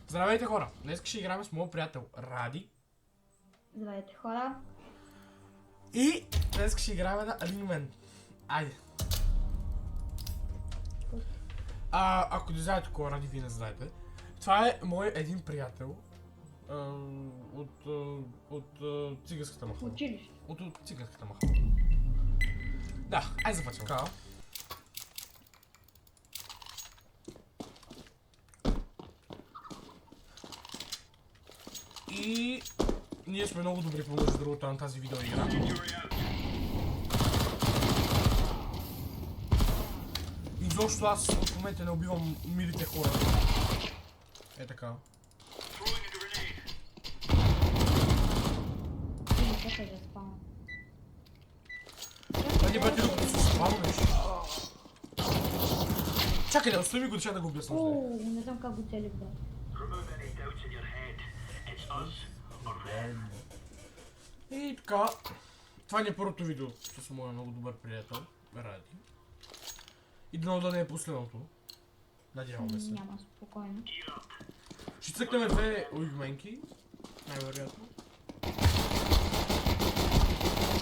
Здравейте хора! Днес ще играем с моят приятел Ради. Здравейте хора. И днес ще играем на Ringman. Айде. Ако не знаете кой е Ради, вие не знаете. Това е мой един приятел от циганската махала. Училище. От циганската махала. Да, айде започвам. Така. И ние сме много добри по между другото на тази видеоигра. Изобщо аз в момента не убивам милите хора. Е така. Айде бати да се спавнеш. Чакай да остави го да да го обясна. Не знам как го цели брат. И така, това не е първото видео с моя много добър приятел, Ради. И дано да не е последното. Надяваме се. Няма, спокойно. Ще цъкнем две уигменки, най-вероятно.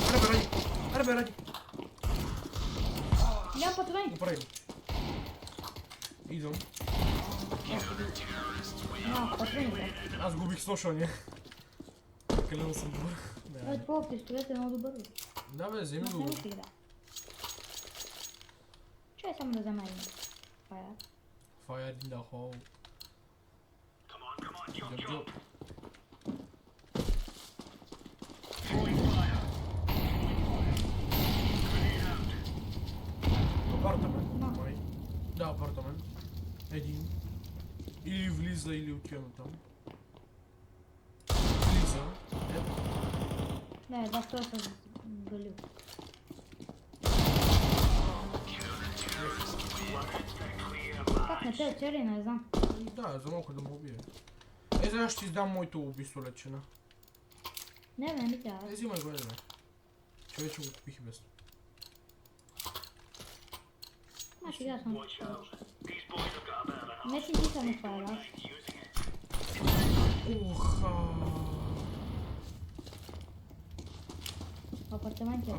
Аре бе, Ради! Аре бе, Ради! Няма патрони! Направи го. Идвам. Няма патрони брат. Аз губих сношвания. Калено съм добър. Това пистолет е много добър. Да бе, вземи го. Чай само да взема един. Fire in the hole. Jump. Апартамент. Май. Да, апартамент. Един. Или влиза, или отиваме там. Влиза. Не, да, той съм галил. Как не те цели, не знам. Да, за малко да му убие. Е, сега ще ти издам моето пистолетчина. Не, ми трябва. Взимай го, бе. Човече го купих и без. Значи аз съм. Не си ти само това, да. Уха. Апартаменти.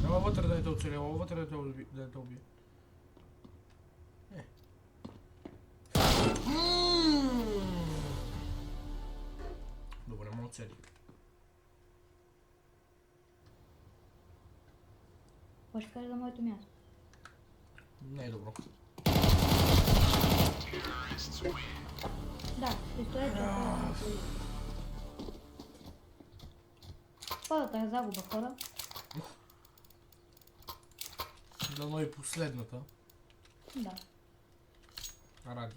Ела вътре да не те оцели, ела вътре да не те убие. Добре, ма оцели. Какво ще кажа за моето място? Не е добро. Да, пистолет е първата е загуба, хора. Дано и последната. Да. Ради.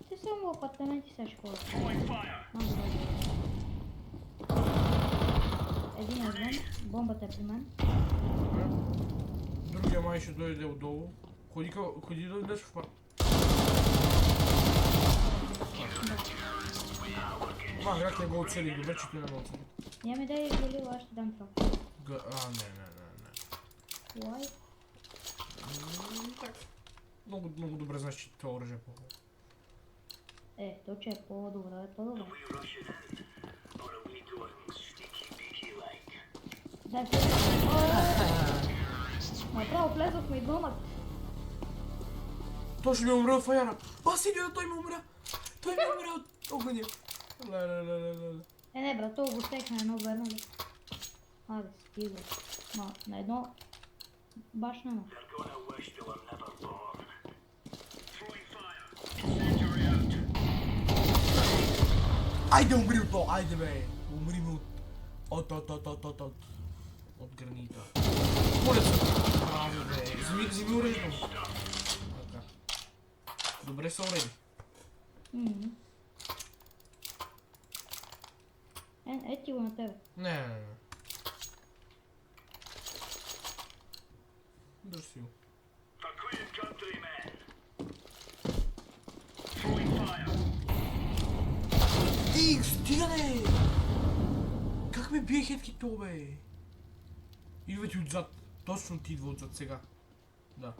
Те само апартаменти са школа. Един е звън, бомбата е при мен. Другия май ще дойде отдолу. Ходи да дойдеш в парк. Град не го оцели, добре, че ти не го оцели. Няма да е изделил, аз ще дам това. Не. Лай? Так. Много добре знаеш, че това оръжие е по-хубаво. То че е по-добре, е по-добре. Дай се. Направо влезохме и двамата. Той ще ми умре от фаяра. Сидио, той ми умря. Той ми умря от огъня. Не, брат, това го стекна едно верно ли? Абе, стига. На едно баш на. Айде, умри от то, айде бе. Умри ми от гранита. Моля се. Бе. Вземи оръжието. Добре са уреди. Ети го на тебе. Не. Дръж си го. Стига, стига, Как ме бие хеткито, бе? Идва ти отзад. Точно ти идва отзад сега. Да.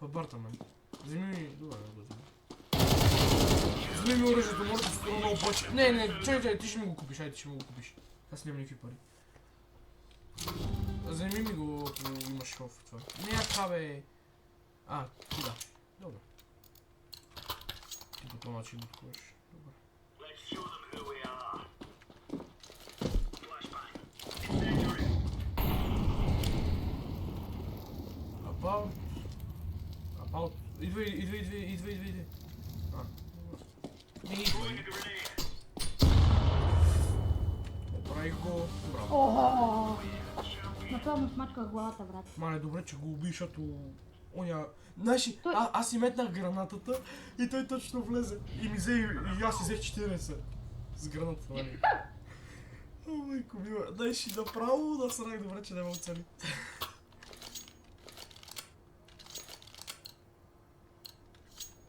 В апартамент. Вземи ми... Добре, да го вземи. Вземи ми оръжието, може да струва много повече. Не, чай, ти ще ми го купиш, ти ще ми го купиш. Аз нямам никакви пари. Вземи ми го, ако имаш в това. Не, така бе. Ти да. Добре. Ти по този начин го такуваш. Добре. About. Идвай. Не идвай. Оправих го. Браво. Охо! Направо смачках главата, брат. Мале, добре, че го уби, защото... Оня... Знаеш, Той- аз си метнах гранатата и той точно влезе. И ми взе, и аз си взех 40 с гранатата, нали? О, майко мила. Знаеш, и направо да срах, добре, че не ме оцели.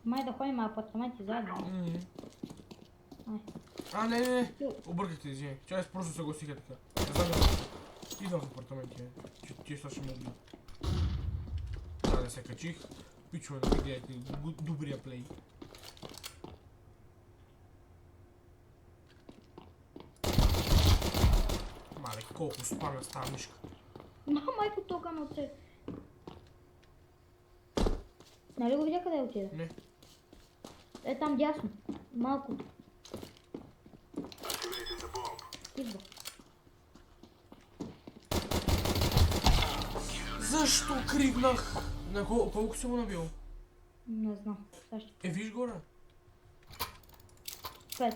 Май да ходим на апартаменти заедно. Ай. Не. Обърках те, извини. Че аз просто съгласиха така. Не знам да... Идвам в апартаменти, че тия сега ще ме убият. Да се качих. Пичове да ми гледате добрия плей. Мале, колко спамя с тази мишка. Майко тога ме оцели. Нали го видя къде отида? Не. Е там дясно. Малко. Идва. Защо кригнах? На колко си го набил? Не знам. Също. Виж горе. 5.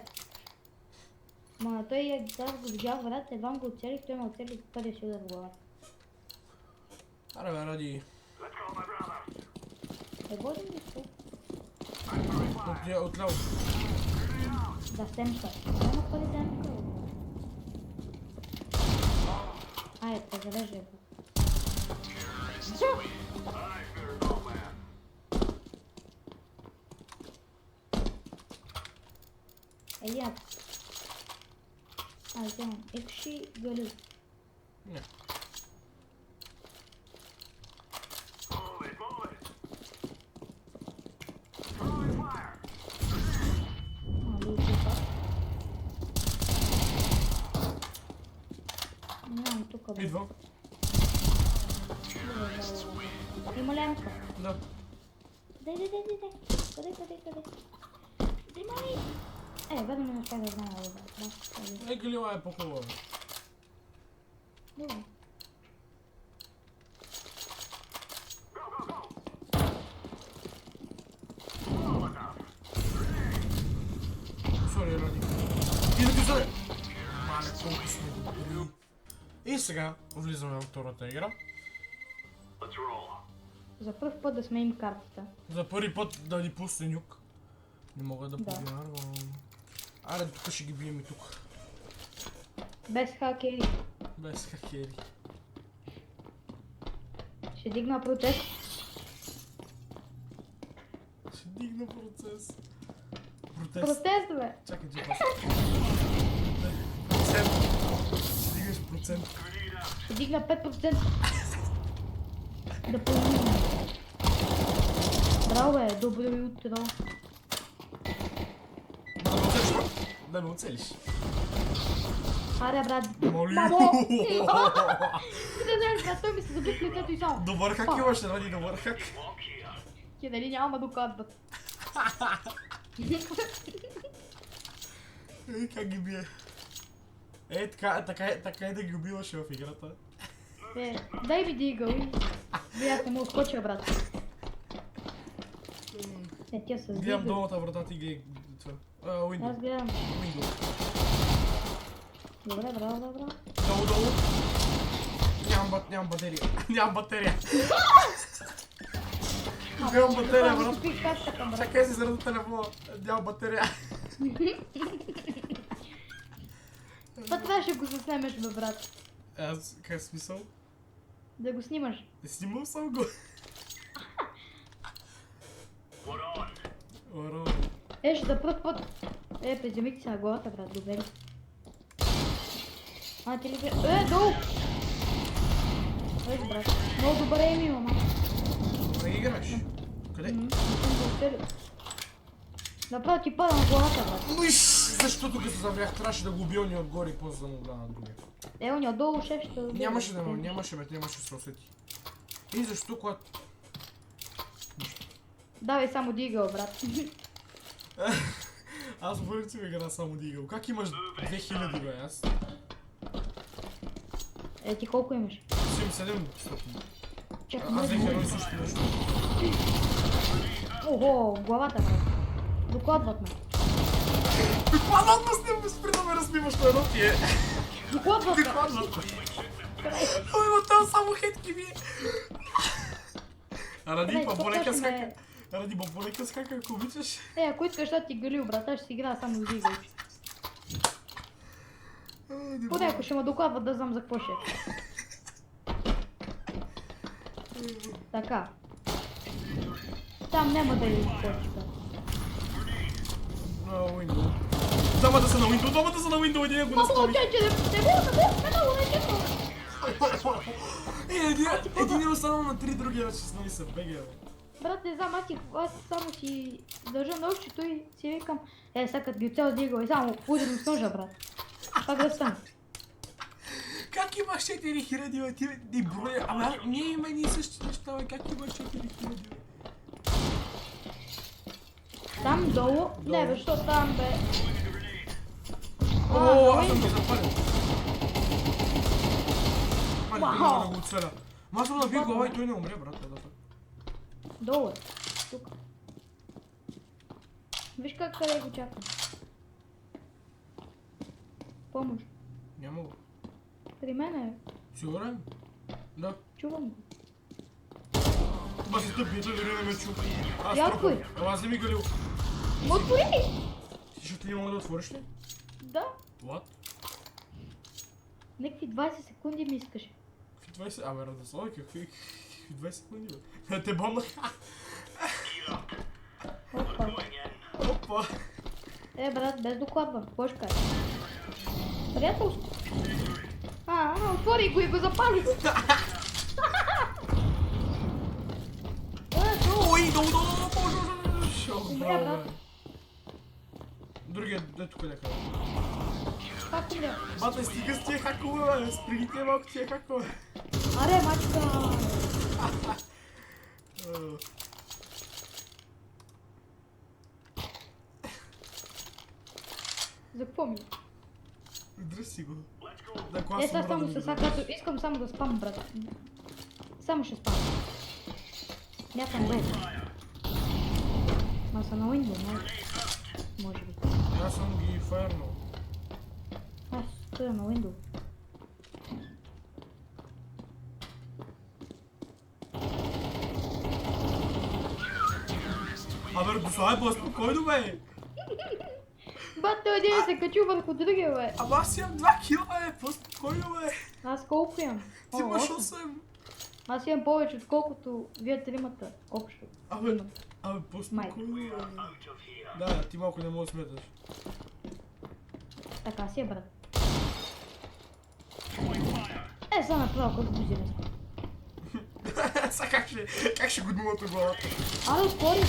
Ма той е да го видях, брат, едва го оцелих, той ме оцели, къде ще удар в главата. Аре бе, ради. Водим ли се? Отляво. Да, семка. Няма пари семка. Айде, завежда го. Я. Вземам екши гали. Не. Нямам тук. Идва. Има лямка. Да. Дай. Къде? Взимай! Ведно не успях да знам, да. Галила е по-хубава. Добре. Сори, ради. Иди ти сори! Мале, колко сме добри. И сега влизаме в втората игра. За първ път да сменим картата. За първи път да ни пусне нюк. Не мога да Да. повярвам. Аре, тук ще ги бием и тук. Без хакери. Без хакери. Ще дигна процес. Ще дигна процес. Протест. Протест, бе! Чакай, че пас. Процент. Ще дигаш процент. Ще дигна 5%. Да помня. Браво, бе! Добро утро. Да ме оцелиш. Аре, брат. Моли. Мамо! Не знаеш, брат, той ми се заби в лицето и само. Добър хак имаш, ради добър хак. Ке дали няма да докладват. Как ги бие? Така е да ги убиваш в играта. Дай ми дигъл. Бях не му отскоча, брат. Тя се Гледам сдига. долната врата ти гледай това. Аз Window. гледам. Window. Добре, браво. Долу. Нямам батерия. Нямам батерия. Нямам батерия, брат. Купих картата, брат. Чакай си заради телефона. Нямам батерия. Това трябваше да го заснемеш, бе, брат. Аз, какъв е смисъл? Да го снимаш. Не снимал съм го. Оро. За пръв път Приземи ти се на главата, брат, добре ли? Ти ли бе? Долу! Виж, брат, много добър ейм имам, Не играеш. Къде? Не съм го оцелил. Направо ти пада на главата, брат. Уиш! Защото като се заврях, трябваше да го убия ни отгоре и после да му дам на другия. Он отдолу шеф ще убие. Нямаше да ме, нямаше да се усети. И защо, когато... Давай само дигъл, брат. Аз в принцип игра само дигъл. Как имаш 2000, бе, аз? Ти колко имаш? 77. Чакай, Аз взех едно и също нещо. Ого, главата, брат. Докладват ме. Докладват ме с ним, спри да ме разбиваш на едно тие. Докладват ме. Докладват ме. Ой, ма там само хетки ми. Ради баболека скака. Ради баболека скака, ако обичаш. Ако искаш да ти галил, брат, аз ще си играя само с дигъл. Поне ако ще ме докладват да знам за какво ще. Така. Там няма да е почта. На Windows. Двамата са на Windows, един го настави. Един е останал на 3, другия вече с нали са бегали. Брат, не знам, аз само си държа на ушито и си викам, сега като ги цял дигал и само ударим с ножа, брат. Пак да стане. Как имаш 4000, бе, ти ни броя? Ама ние имаме ни същи неща, бе, как имаш 4000, бе? Там долу? Не бе, що там бе? О, аз съм ги запален. Мали, не мога да го оцеля. Ма аз му набих глава и той не умре, брат. Долу е. Тук. Виж как къде го чакам. Помощ. Няма го. При мен е. Сигурен? Да. Чувам го. Ма се тъпи, той дори не ме чу. Аз Я тропам. отвори. Ама аз не ми галил. Ма отвори! Ти ще не мога да отвориш ли? Да. What? Некви 20 секунди ми искаше. Какви 20? Абе, Радослави, какви 20 секунди, бе? Да те бомнах. Опа. Опа. Брат, без докладвам. Какво ще кажа? Приятелство. Отвори го и го запали. Ой, долу, боже. Умря, брат. Другият, дето къде къде. Как умря? Бата, стига с тия хакове, бе. Спри ги тия малко тия хакове. Аре, мачка. За какво ми? Дръж си го. Да, класно, Сега само се сакато. Искам само да спам, брат. Само ще спам. Някам долу. Ма са на Windows, може би. Аз съм ги фаернал. Аз стоя на Windows. Абе, Радославе, по-спокойно, бе. Бат, той един се качил върху другия, бе. Ама аз имам 2 кила, бе. По-спокойно, бе. Аз колко имам? Ти имаш 8. 8. Аз имам повече, отколкото вие тримата общо. Абе, по-спокойно, бе. Да, ти малко не мога да сметаш. Така си е, брат. Сега направо, като бузи не спа. Сега как ще го дмуват от главата? Аре, отвори!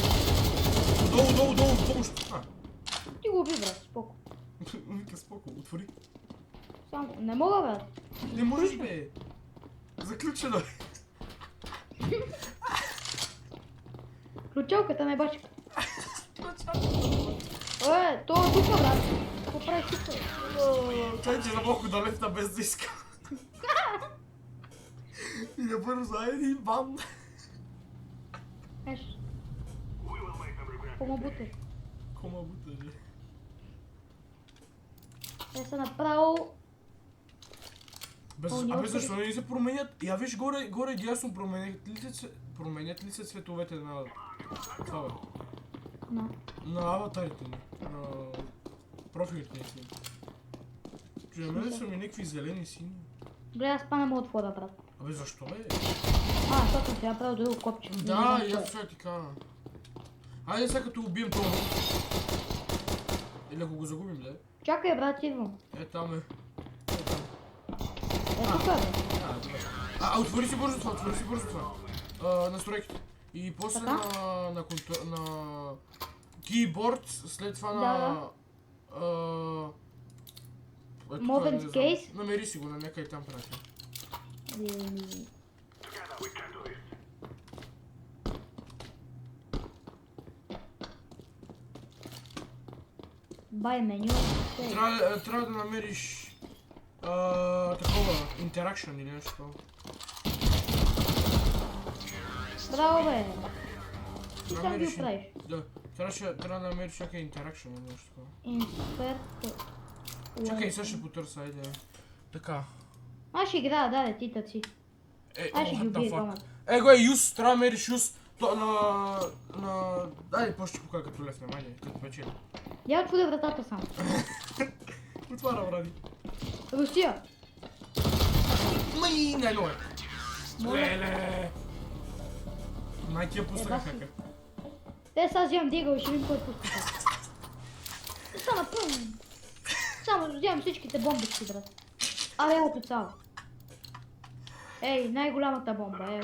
Долу, помощ. Ти го уби, брат, споко. Вика, споко, отвори. Само, не мога, брат. Не можеш, бе. Заключено е. Ключалката не бачка. То е тук, брат. Какво правиш тук? Той че за малко да летна без да иска. И да бързо, един бам. Еш. Какво му буташ? Кома бутаже. Са направо... Абе, защо не се променят? Я виж горе дясно променят ли се цветовете на това, бе? На аватарите ни. На профилите ни снимки. Че на мене са ми някакви зелени сини. Гледай, аз па не мога отворя, брат. Абе, защо, бе? Защото трябва правил друго копче. Да, и аз сега ти кажа. Айде сега като убием това. Или ако го загубим, да? Чакай, брат, идвам. Е, там е. Е, там. Е, тук бе. Добре. Отвори си бързо това. Настройките. И после Така? на кейборд, след това Да, на... Modern Case? Намери си го, на нека и там пратя. Бай меню. Трябва да намериш такова, интеракшн или нещо такова. Браво, бе. Ти сам ги Намериш оправиш. Да, трябва да намериш някакъв интеракшн или нещо такова. Инсперт. Чакай, сега ще потърся, айде. Така. Аз ще играя, да, ти тъци. Аз ще ги убия двамата. Го е юз, трябва да намериш юз. То Айде, после ще покажа като лев на майде, като печели. Я отворя вратата сам. Отваря, бради. Русия. Май, не, нове. Моля. Леле. Май ти я пуснаха Еба си. хака. Те сега вземам дигъл и ще видим кой пуска. Само пълно. Само вземам всичките бомбички, брат. Ето цяло. Ей, най-голямата бомба, гледай.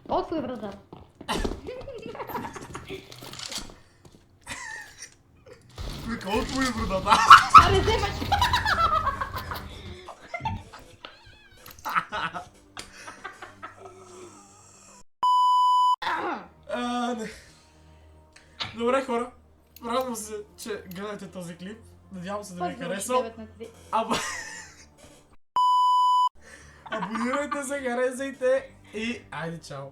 Отвори вратата. Вика, отвори вратата. Абе, вземаш. Не. Добре, хора. Радвам се, че гледате този клип. Надявам се да ви е харесал. Абонирайте се, харесайте и айде чао!